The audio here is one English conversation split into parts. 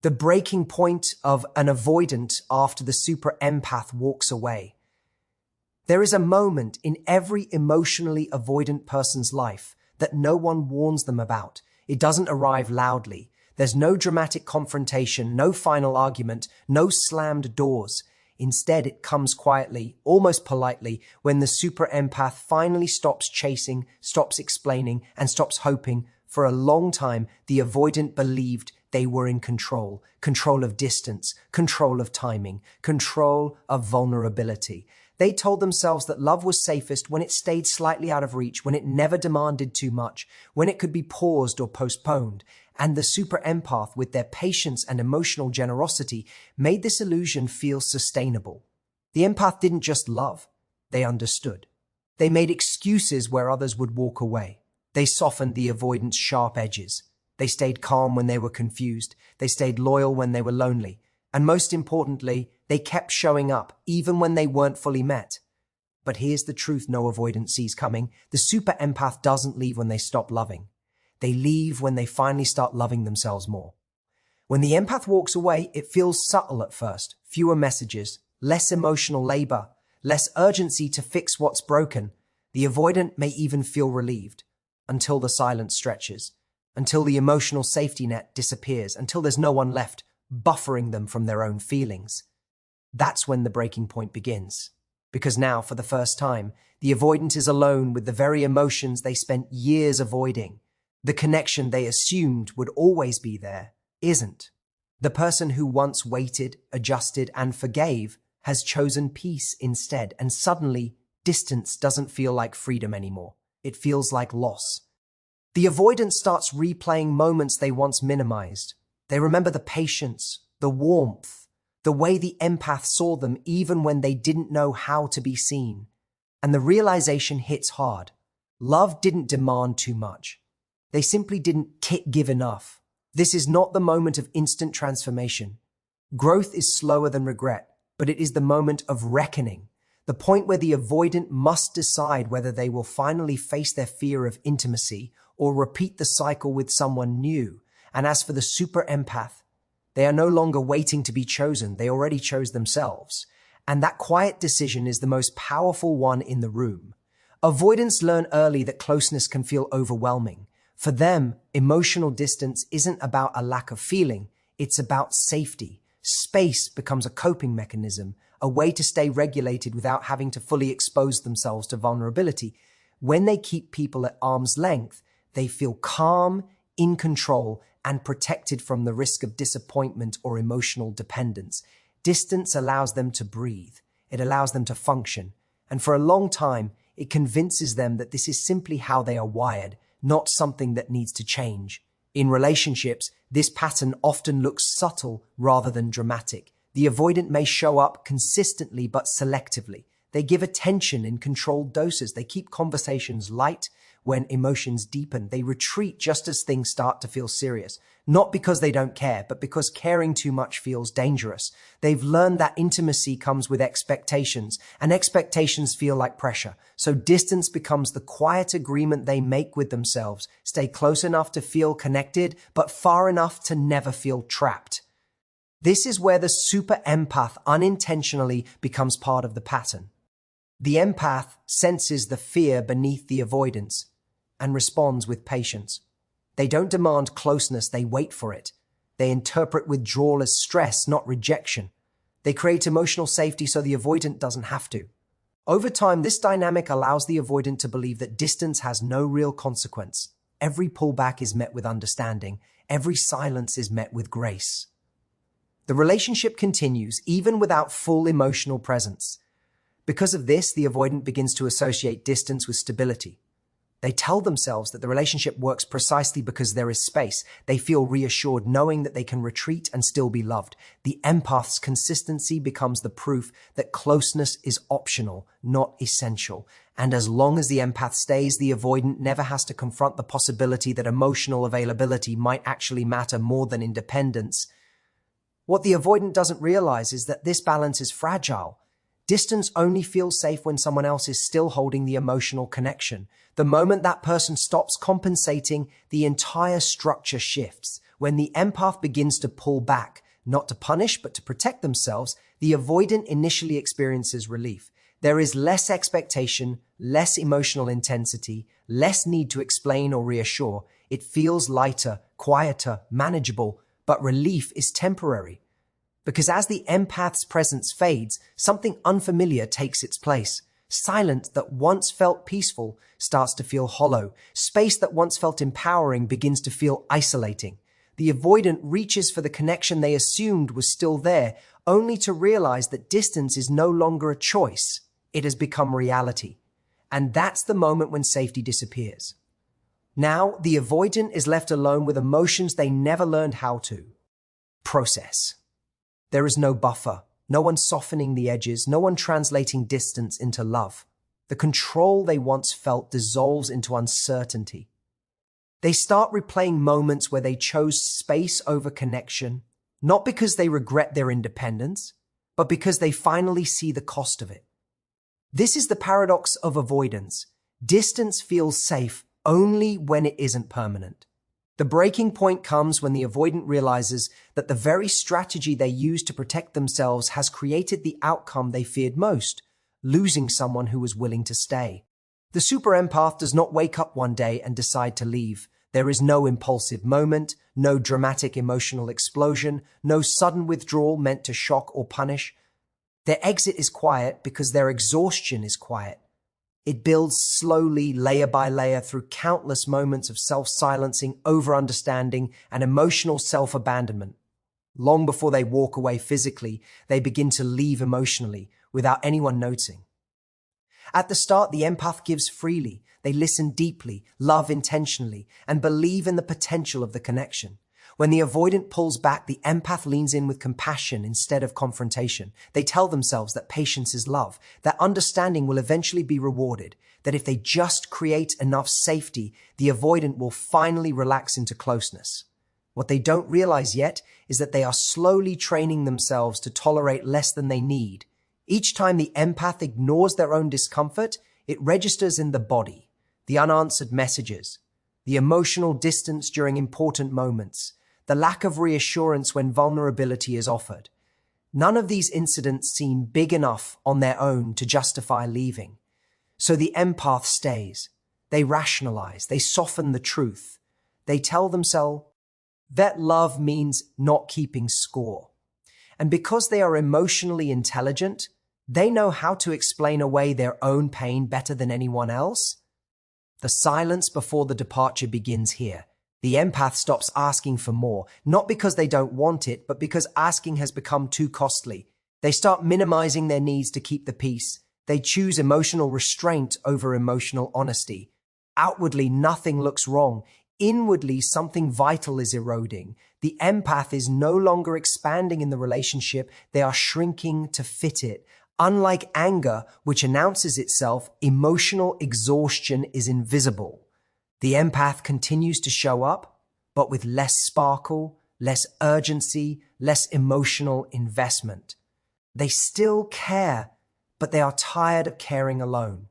the breaking point of an avoidant after the super empath walks away. There is a moment in every emotionally avoidant person's life that no one warns them about. It doesn't arrive loudly. There's no dramatic confrontation, no final argument, no slammed doors. Instead, it comes quietly, almost politely, when the super empath finally stops chasing, stops explaining, and stops hoping. For a long time, the avoidant believed they were in control. Control of distance, control of timing, control of vulnerability. They told themselves that love was safest when it stayed slightly out of reach, when it never demanded too much, when it could be paused or postponed. And the super empath, with their patience and emotional generosity, made this illusion feel sustainable. The empath didn't just love, they understood. They made excuses where others would walk away. They softened the avoidant's sharp edges. They stayed calm when they were confused. They stayed loyal when they were lonely. And most importantly, they kept showing up, even when they weren't fully met. But here's the truth no avoidant sees coming. The super empath doesn't leave when they stop loving. They leave when they finally start loving themselves more. When the empath walks away, it feels subtle at first. Fewer messages, less emotional labor, less urgency to fix what's broken. The avoidant may even feel relieved until the silence stretches, until the emotional safety net disappears, until there's no one left buffering them from their own feelings. That's when the breaking point begins. Because now, for the first time, the avoidant is alone with the very emotions they spent years avoiding. The connection they assumed would always be there isn't. The person who once waited, adjusted, and forgave has chosen peace instead, and suddenly, distance doesn't feel like freedom anymore. It feels like loss. The avoidant starts replaying moments they once minimized. They remember the patience, the warmth, the way the empath saw them even when they didn't know how to be seen. And the realization hits hard. Love didn't demand too much. They simply didn't give enough. This is not the moment of instant transformation. Growth is slower than regret, but it is the moment of reckoning, the point where the avoidant must decide whether they will finally face their fear of intimacy or repeat the cycle with someone new. And as for the super empath, they are no longer waiting to be chosen. They already chose themselves. And that quiet decision is the most powerful one in the room. Avoidants learn early that closeness can feel overwhelming. For them, emotional distance isn't about a lack of feeling. It's about safety. Space becomes a coping mechanism, a way to stay regulated without having to fully expose themselves to vulnerability. When they keep people at arm's length, they feel calm, in control, and protected from the risk of disappointment or emotional dependence. Distance allows them to breathe. It allows them to function. And for a long time, it convinces them that this is simply how they are wired, not something that needs to change. In relationships, this pattern often looks subtle rather than dramatic. The avoidant may show up consistently but selectively. They give attention in controlled doses. They keep conversations light when emotions deepen. They retreat just as things start to feel serious. Not because they don't care, but because caring too much feels dangerous. They've learned that intimacy comes with expectations, and expectations feel like pressure. So distance becomes the quiet agreement they make with themselves. Stay close enough to feel connected, but far enough to never feel trapped. This is where the super empath unintentionally becomes part of the pattern. The empath senses the fear beneath the avoidance and responds with patience. They don't demand closeness, they wait for it. They interpret withdrawal as stress, not rejection. They create emotional safety so the avoidant doesn't have to. Over time, this dynamic allows the avoidant to believe that distance has no real consequence. Every pullback is met with understanding. Every silence is met with grace. The relationship continues, even without full emotional presence. Because of this, the avoidant begins to associate distance with stability. They tell themselves that the relationship works precisely because there is space. They feel reassured knowing that they can retreat and still be loved. The empath's consistency becomes the proof that closeness is optional, not essential. And as long as the empath stays, the avoidant never has to confront the possibility that emotional availability might actually matter more than independence. What the avoidant doesn't realize is that this balance is fragile. Distance only feels safe when someone else is still holding the emotional connection. The moment that person stops compensating, the entire structure shifts. When the empath begins to pull back, not to punish, but to protect themselves, the avoidant initially experiences relief. There is less expectation, less emotional intensity, less need to explain or reassure. It feels lighter, quieter, manageable, but relief is temporary. Because as the empath's presence fades, something unfamiliar takes its place. Silence that once felt peaceful starts to feel hollow. Space that once felt empowering begins to feel isolating. The avoidant reaches for the connection they assumed was still there, only to realize that distance is no longer a choice. It has become reality. And that's the moment when safety disappears. Now, the avoidant is left alone with emotions they never learned how to process. There is no buffer, no one softening the edges, no one translating distance into love. The control they once felt dissolves into uncertainty. They start replaying moments where they chose space over connection, not because they regret their independence, but because they finally see the cost of it. This is the paradox of avoidance. Distance feels safe only when it isn't permanent. The breaking point comes when the avoidant realizes that the very strategy they used to protect themselves has created the outcome they feared most, losing someone who was willing to stay. The super empath does not wake up one day and decide to leave. There is no impulsive moment, no dramatic emotional explosion, no sudden withdrawal meant to shock or punish. Their exit is quiet because their exhaustion is quiet. It builds slowly, layer by layer, through countless moments of self-silencing, over-understanding, and emotional self-abandonment. Long before they walk away physically, they begin to leave emotionally, without anyone noticing. At the start, the empath gives freely. They listen deeply, love intentionally, and believe in the potential of the connection. When the avoidant pulls back, the empath leans in with compassion instead of confrontation. They tell themselves that patience is love, that understanding will eventually be rewarded, that if they just create enough safety, the avoidant will finally relax into closeness. What they don't realize yet is that they are slowly training themselves to tolerate less than they need. Each time the empath ignores their own discomfort, it registers in the body, the unanswered messages, the emotional distance during important moments, the lack of reassurance when vulnerability is offered. None of these incidents seem big enough on their own to justify leaving. So the empath stays. They rationalize. They soften the truth. They tell themselves that love means not keeping score. And because they are emotionally intelligent, they know how to explain away their own pain better than anyone else. The silence before the departure begins here. The empath stops asking for more, not because they don't want it, but because asking has become too costly. They start minimizing their needs to keep the peace. They choose emotional restraint over emotional honesty. Outwardly, nothing looks wrong. Inwardly, something vital is eroding. The empath is no longer expanding in the relationship. They are shrinking to fit it. Unlike anger, which announces itself, emotional exhaustion is invisible. The empath continues to show up, but with less sparkle, less urgency, less emotional investment. They still care, but they are tired of caring alone.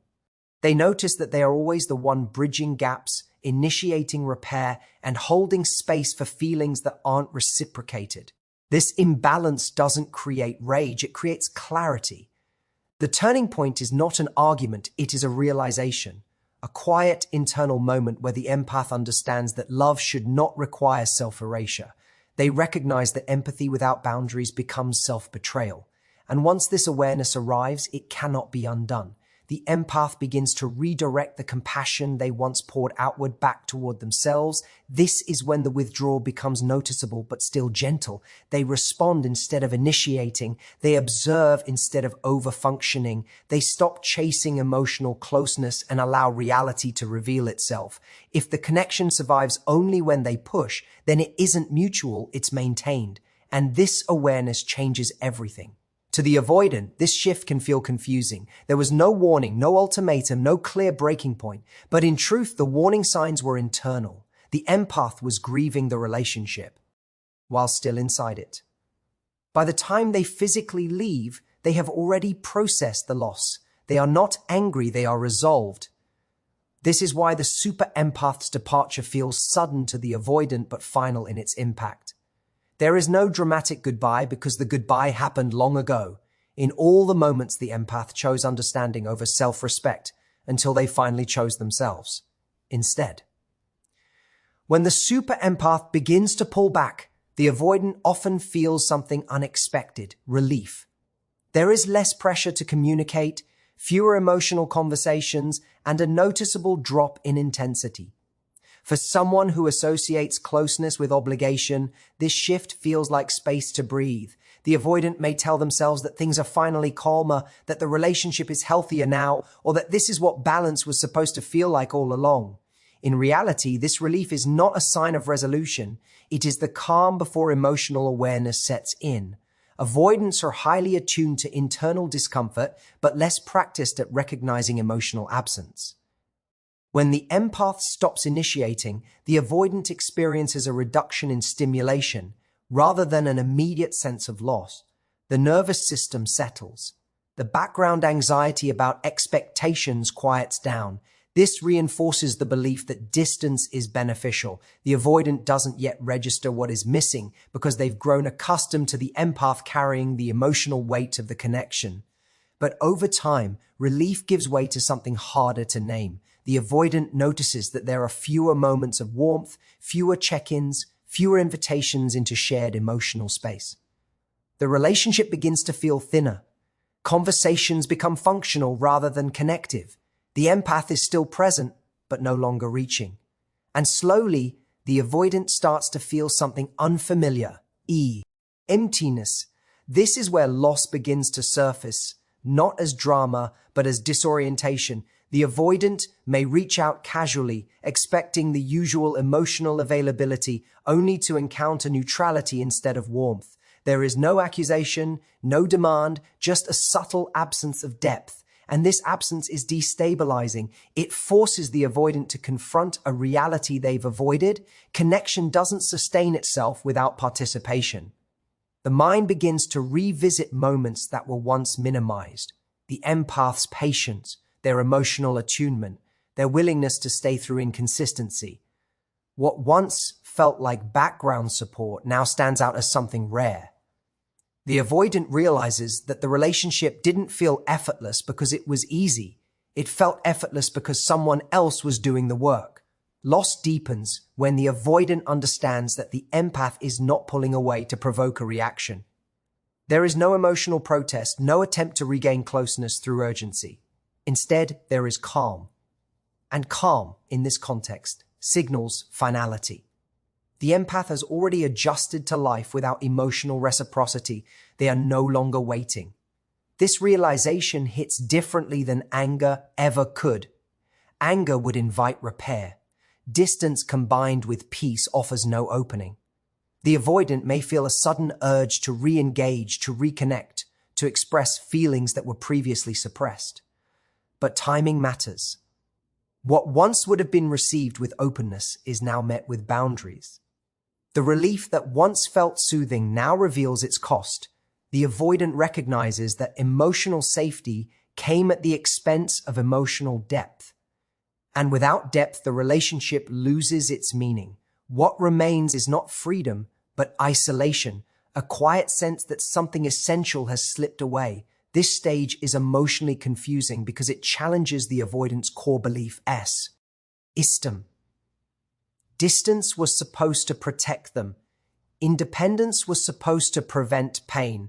They notice that they are always the one bridging gaps, initiating repair, and holding space for feelings that aren't reciprocated. This imbalance doesn't create rage, it creates clarity. The turning point is not an argument, it is a realization. A quiet internal moment where the empath understands that love should not require self-erasure. They recognize that empathy without boundaries becomes self-betrayal. And once this awareness arrives, it cannot be undone. The empath begins to redirect the compassion they once poured outward back toward themselves. This is when the withdrawal becomes noticeable but still gentle. They respond instead of initiating. They observe instead of over-functioning. They stop chasing emotional closeness and allow reality to reveal itself. If the connection survives only when they push, then it isn't mutual, it's maintained. And this awareness changes everything. To the avoidant, this shift can feel confusing. There was no warning, no ultimatum, no clear breaking point. But in truth, the warning signs were internal. The empath was grieving the relationship while still inside it. By the time they physically leave, they have already processed the loss. They are not angry, they are resolved. This is why the super empath's departure feels sudden to the avoidant but final in its impact. There is no dramatic goodbye because the goodbye happened long ago. In all the moments, the empath chose understanding over self-respect until they finally chose themselves instead. When the super empath begins to pull back, the avoidant often feels something unexpected, relief. There is less pressure to communicate, fewer emotional conversations, and a noticeable drop in intensity. For someone who associates closeness with obligation, this shift feels like space to breathe. The avoidant may tell themselves that things are finally calmer, that the relationship is healthier now, or that this is what balance was supposed to feel like all along. In reality, this relief is not a sign of resolution. It is the calm before emotional awareness sets in. Avoidants are highly attuned to internal discomfort, but less practiced at recognizing emotional absence. When the empath stops initiating, the avoidant experiences a reduction in stimulation rather than an immediate sense of loss. The nervous system settles. The background anxiety about expectations quiets down. This reinforces the belief that distance is beneficial. The avoidant doesn't yet register what is missing because they've grown accustomed to the empath carrying the emotional weight of the connection. But over time, relief gives way to something harder to name. The avoidant notices that there are fewer moments of warmth, fewer check-ins, fewer invitations into shared emotional space. The relationship begins to feel thinner. Conversations become functional rather than connective. The empath is still present, but no longer reaching. And slowly, the avoidant starts to feel something unfamiliar. Emptiness. This is where loss begins to surface, not as drama, but as disorientation. The avoidant may reach out casually, expecting the usual emotional availability, only to encounter neutrality instead of warmth. There is no accusation, no demand, just a subtle absence of depth. And this absence is destabilizing. It forces the avoidant to confront a reality they've avoided. Connection doesn't sustain itself without participation. The mind begins to revisit moments that were once minimized. The empath's patience, their emotional attunement, their willingness to stay through inconsistency. What once felt like background support now stands out as something rare. The avoidant realizes that the relationship didn't feel effortless because it was easy. It felt effortless because someone else was doing the work. Loss deepens when the avoidant understands that the empath is not pulling away to provoke a reaction. There is no emotional protest, no attempt to regain closeness through urgency. Instead, there is calm. And calm, in this context, signals finality. The empath has already adjusted to life without emotional reciprocity. They are no longer waiting. This realization hits differently than anger ever could. Anger would invite repair. Distance combined with peace offers no opening. The avoidant may feel a sudden urge to re-engage, to reconnect, to express feelings that were previously suppressed. But timing matters. What once would have been received with openness is now met with boundaries. The relief that once felt soothing now reveals its cost. The avoidant recognizes that emotional safety came at the expense of emotional depth. And without depth, the relationship loses its meaning. What remains is not freedom, but isolation, a quiet sense that something essential has slipped away. This stage is emotionally confusing because it challenges the avoidant's core belief istem. Distance was supposed to protect them. Independence was supposed to prevent pain.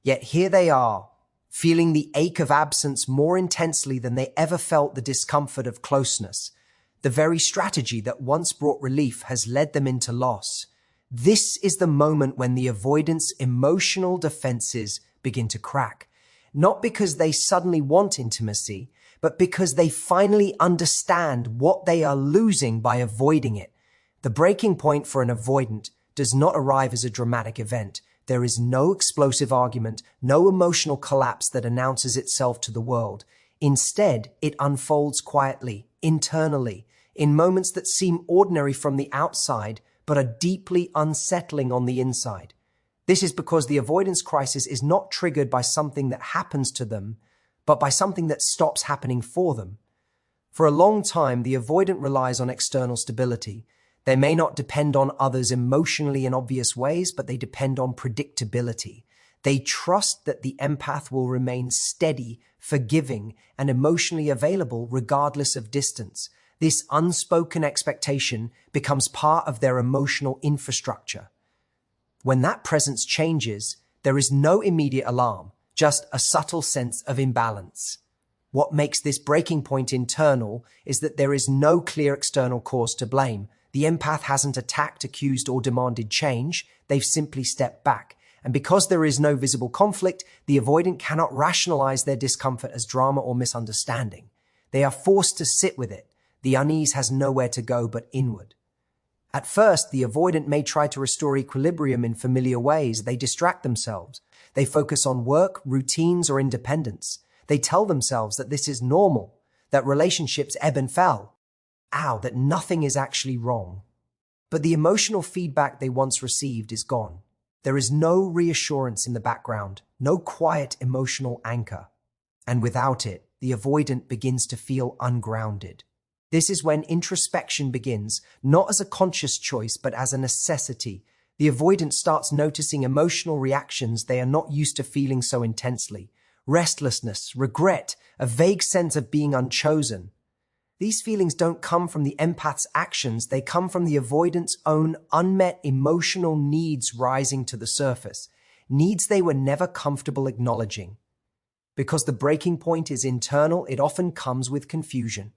Yet here they are, feeling the ache of absence more intensely than they ever felt the discomfort of closeness. The very strategy that once brought relief has led them into loss. This is the moment when the avoidant's emotional defenses begin to crack. Not because they suddenly want intimacy, but because they finally understand what they are losing by avoiding it. The breaking point for an avoidant does not arrive as a dramatic event. There is no explosive argument, no emotional collapse that announces itself to the world. Instead, it unfolds quietly, internally, in moments that seem ordinary from the outside, but are deeply unsettling on the inside. This is because the avoidance crisis is not triggered by something that happens to them, but by something that stops happening for them. For a long time, the avoidant relies on external stability. They may not depend on others emotionally in obvious ways, but they depend on predictability. They trust that the empath will remain steady, forgiving, and emotionally available regardless of distance. This unspoken expectation becomes part of their emotional infrastructure. When that presence changes, there is no immediate alarm, just a subtle sense of imbalance. What makes this breaking point internal is that there is no clear external cause to blame. The empath hasn't attacked, accused, or demanded change. They've simply stepped back. And because there is no visible conflict, the avoidant cannot rationalize their discomfort as drama or misunderstanding. They are forced to sit with it. The unease has nowhere to go but inward. At first, the avoidant may try to restore equilibrium in familiar ways. They distract themselves. They focus on work, routines, or independence. They tell themselves that this is normal, that relationships ebb and flow, that nothing is actually wrong. But the emotional feedback they once received is gone. There is no reassurance in the background, no quiet emotional anchor. And without it, the avoidant begins to feel ungrounded. This is when introspection begins, not as a conscious choice, but as a necessity. The avoidant starts noticing emotional reactions they are not used to feeling so intensely. Restlessness, regret, a vague sense of being unchosen. These feelings don't come from the empath's actions, they come from the avoidant's own unmet emotional needs rising to the surface, needs they were never comfortable acknowledging. Because the breaking point is internal, it often comes with confusion.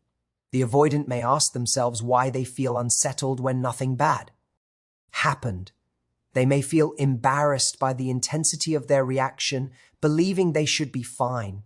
The avoidant may ask themselves why they feel unsettled when nothing bad happened. They may feel embarrassed by the intensity of their reaction, believing they should be fine.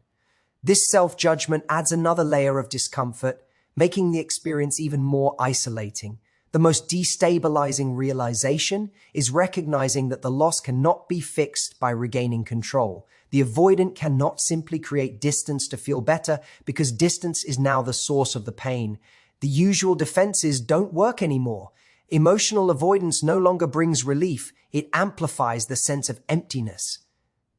This self-judgment adds another layer of discomfort, making the experience even more isolating. The most destabilizing realization is recognizing that the loss cannot be fixed by regaining control. The avoidant cannot simply create distance to feel better because distance is now the source of the pain. The usual defenses don't work anymore. Emotional avoidance no longer brings relief. It amplifies the sense of emptiness.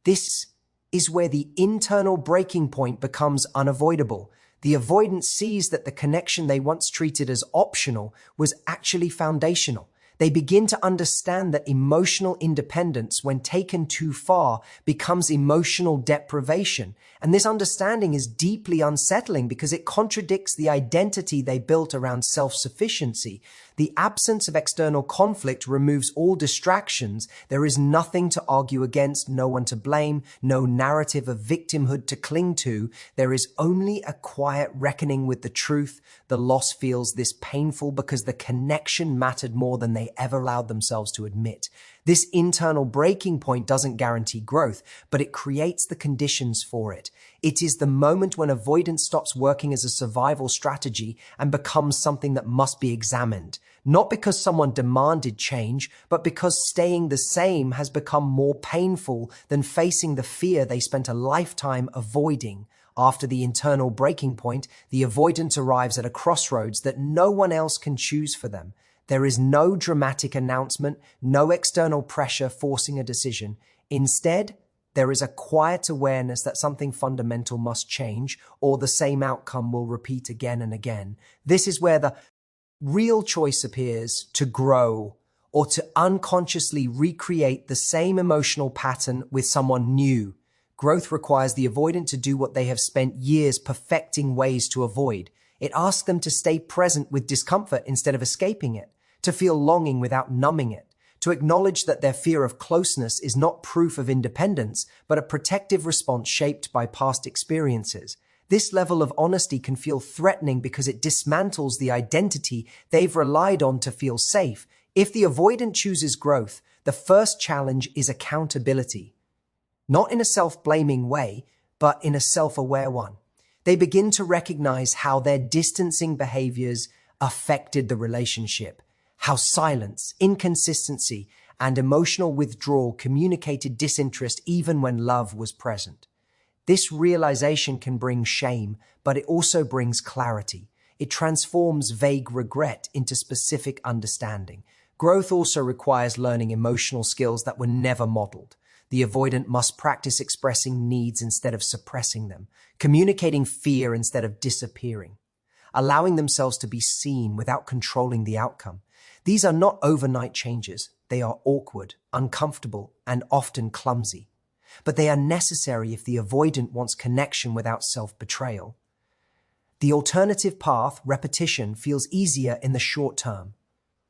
This is where the internal breaking point becomes unavoidable. The avoidant sees that the connection they once treated as optional was actually foundational. They begin to understand that emotional independence, when taken too far, becomes emotional deprivation. And this understanding is deeply unsettling because it contradicts the identity they built around self-sufficiency. The absence of external conflict removes all distractions. There is nothing to argue against, no one to blame, no narrative of victimhood to cling to. There is only a quiet reckoning with the truth. The loss feels this painful because the connection mattered more than they ever allowed themselves to admit. This internal breaking point doesn't guarantee growth, but it creates the conditions for it. It is the moment when avoidance stops working as a survival strategy and becomes something that must be examined. Not because someone demanded change, but because staying the same has become more painful than facing the fear they spent a lifetime avoiding. After the internal breaking point, the avoidant arrives at a crossroads that no one else can choose for them. There is no dramatic announcement, no external pressure forcing a decision. Instead, there is a quiet awareness that something fundamental must change, or the same outcome will repeat again and again. This is where the real choice appears: to grow or to unconsciously recreate the same emotional pattern with someone new. Growth requires the avoidant to do what they have spent years perfecting ways to avoid. It asks them to stay present with discomfort instead of escaping it, to feel longing without numbing it, to acknowledge that their fear of closeness is not proof of independence, but a protective response shaped by past experiences. This level of honesty can feel threatening because it dismantles the identity they've relied on to feel safe. If the avoidant chooses growth, the first challenge is accountability. Not in a self-blaming way, but in a self-aware one. They begin to recognize how their distancing behaviors affected the relationship, how silence, inconsistency, and emotional withdrawal communicated disinterest even when love was present. This realization can bring shame, but it also brings clarity. It transforms vague regret into specific understanding. Growth also requires learning emotional skills that were never modeled. The avoidant must practice expressing needs instead of suppressing them, communicating fear instead of disappearing, allowing themselves to be seen without controlling the outcome. These are not overnight changes. They are awkward, uncomfortable, and often clumsy. But they are necessary if the avoidant wants connection without self-betrayal. The alternative path, repetition, feels easier in the short term.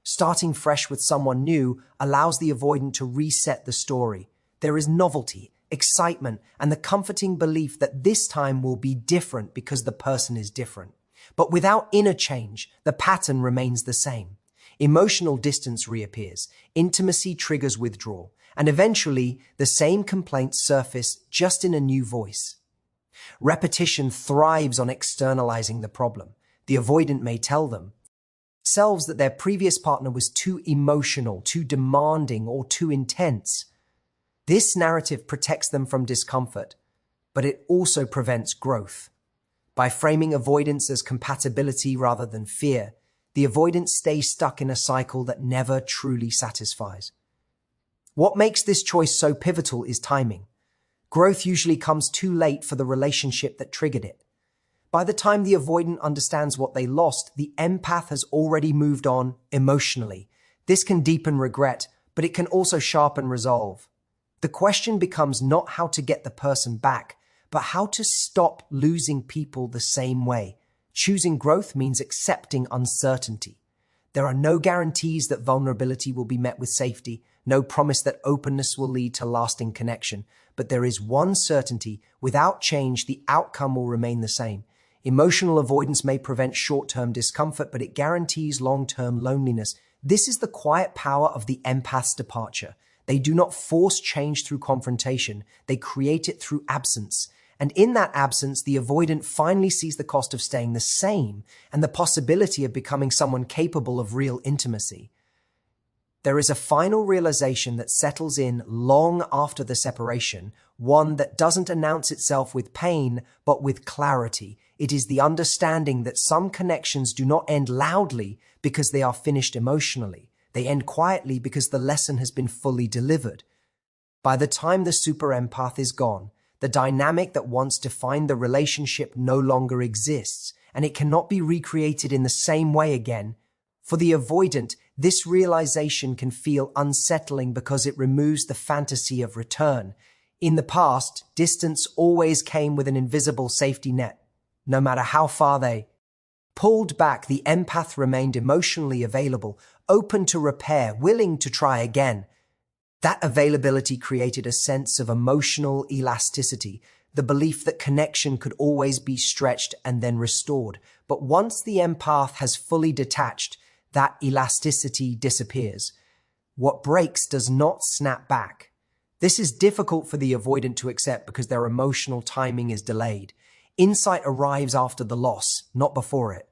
Starting fresh with someone new allows the avoidant to reset the story. There is novelty, excitement, and the comforting belief that this time will be different because the person is different. But without inner change, the pattern remains the same. Emotional distance reappears, intimacy triggers withdrawal, and eventually the same complaints surface just in a new voice. Repetition thrives on externalizing the problem. The avoidant may tell themselves that their previous partner was too emotional, too demanding, or too intense. This narrative protects them from discomfort, but it also prevents growth. By framing avoidance as compatibility rather than fear, the avoidant stays stuck in a cycle that never truly satisfies. What makes this choice so pivotal is timing. Growth usually comes too late for the relationship that triggered it. By the time the avoidant understands what they lost, the empath has already moved on emotionally. This can deepen regret, but it can also sharpen resolve. The question becomes not how to get the person back, but how to stop losing people the same way. Choosing growth means accepting uncertainty. There are no guarantees that vulnerability will be met with safety, no promise that openness will lead to lasting connection. But there is one certainty: without change, the outcome will remain the same. Emotional avoidance may prevent short-term discomfort, but it guarantees long-term loneliness. This is the quiet power of the empath's departure. They do not force change through confrontation. They create it through absence. And in that absence, the avoidant finally sees the cost of staying the same and the possibility of becoming someone capable of real intimacy. There is a final realization that settles in long after the separation, one that doesn't announce itself with pain, but with clarity. It is the understanding that some connections do not end loudly because they are finished emotionally. They end quietly because the lesson has been fully delivered. By the time the super empath is gone, the dynamic that once defined the relationship no longer exists, and it cannot be recreated in the same way again. For the avoidant, this realization can feel unsettling because it removes the fantasy of return. In the past, distance always came with an invisible safety net. No matter how far they pulled back, the empath remained emotionally available, open to repair, willing to try again. That availability created a sense of emotional elasticity, the belief that connection could always be stretched and then restored. But once the empath has fully detached, that elasticity disappears. What breaks does not snap back. This is difficult for the avoidant to accept because their emotional timing is delayed. Insight arrives after the loss, not before it.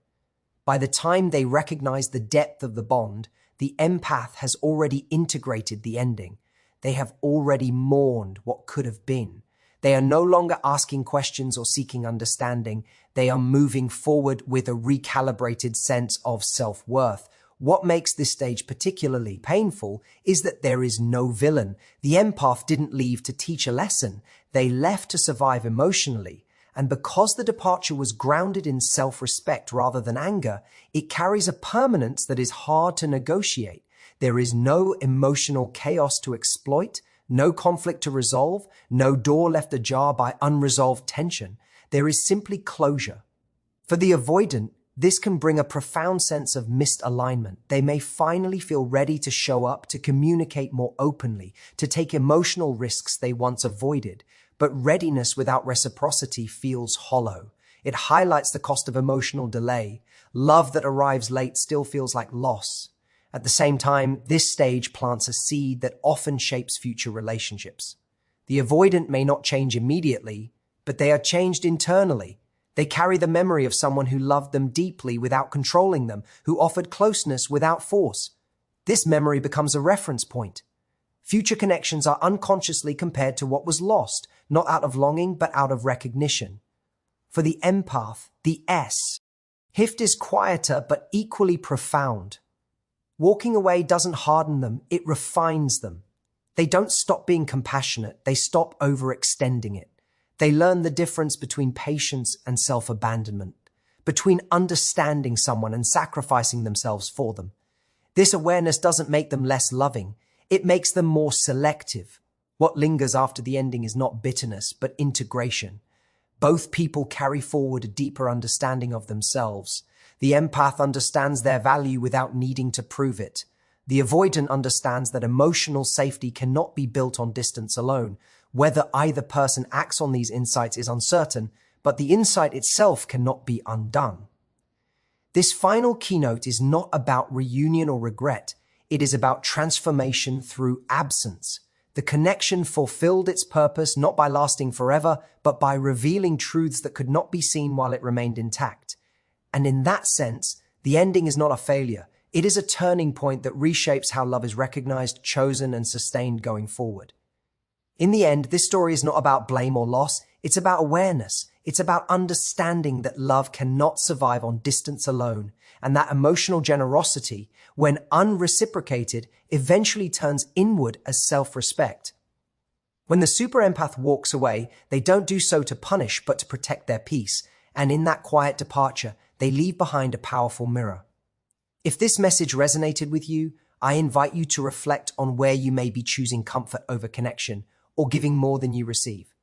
By the time they recognize the depth of the bond, the empath has already integrated the ending. They have already mourned what could have been. They are no longer asking questions or seeking understanding. They are moving forward with a recalibrated sense of self-worth. What makes this stage particularly painful is that there is no villain. The empath didn't leave to teach a lesson. They left to survive emotionally. And because the departure was grounded in self-respect rather than anger, it carries a permanence that is hard to negotiate. There is no emotional chaos to exploit, no conflict to resolve, no door left ajar by unresolved tension. There is simply closure. For the avoidant, this can bring a profound sense of misalignment. They may finally feel ready to show up, to communicate more openly, to take emotional risks they once avoided. But readiness without reciprocity feels hollow. It highlights the cost of emotional delay. Love that arrives late still feels like loss. At the same time, this stage plants a seed that often shapes future relationships. The avoidant may not change immediately, but they are changed internally. They carry the memory of someone who loved them deeply without controlling them, who offered closeness without force. This memory becomes a reference point. Future connections are unconsciously compared to what was lost, not out of longing, but out of recognition. For the empath, the S, Hift is quieter but equally profound. Walking away doesn't harden them, it refines them. They don't stop being compassionate, they stop overextending it. They learn the difference between patience and self-abandonment, between understanding someone and sacrificing themselves for them. This awareness doesn't make them less loving. It makes them more selective. What lingers after the ending is not bitterness, but integration. Both people carry forward a deeper understanding of themselves. The empath understands their value without needing to prove it. The avoidant understands that emotional safety cannot be built on distance alone. Whether either person acts on these insights is uncertain, but the insight itself cannot be undone. This final keynote is not about reunion or regret. It is about transformation through absence. The connection fulfilled its purpose not by lasting forever, but by revealing truths that could not be seen while it remained intact. And in that sense, the ending is not a failure. It is a turning point that reshapes how love is recognized, chosen, and sustained going forward. In the end, this story is not about blame or loss. It's about awareness. It's about understanding that love cannot survive on distance alone, and that emotional generosity, when unreciprocated, eventually turns inward as self-respect. When the super empath walks away, they don't do so to punish, but to protect their peace. And in that quiet departure, they leave behind a powerful mirror. If this message resonated with you, I invite you to reflect on where you may be choosing comfort over connection or giving more than you receive.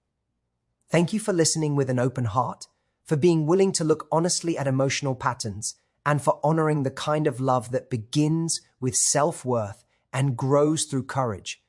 Thank you for listening with an open heart, for being willing to look honestly at emotional patterns, and for honoring the kind of love that begins with self-worth and grows through courage.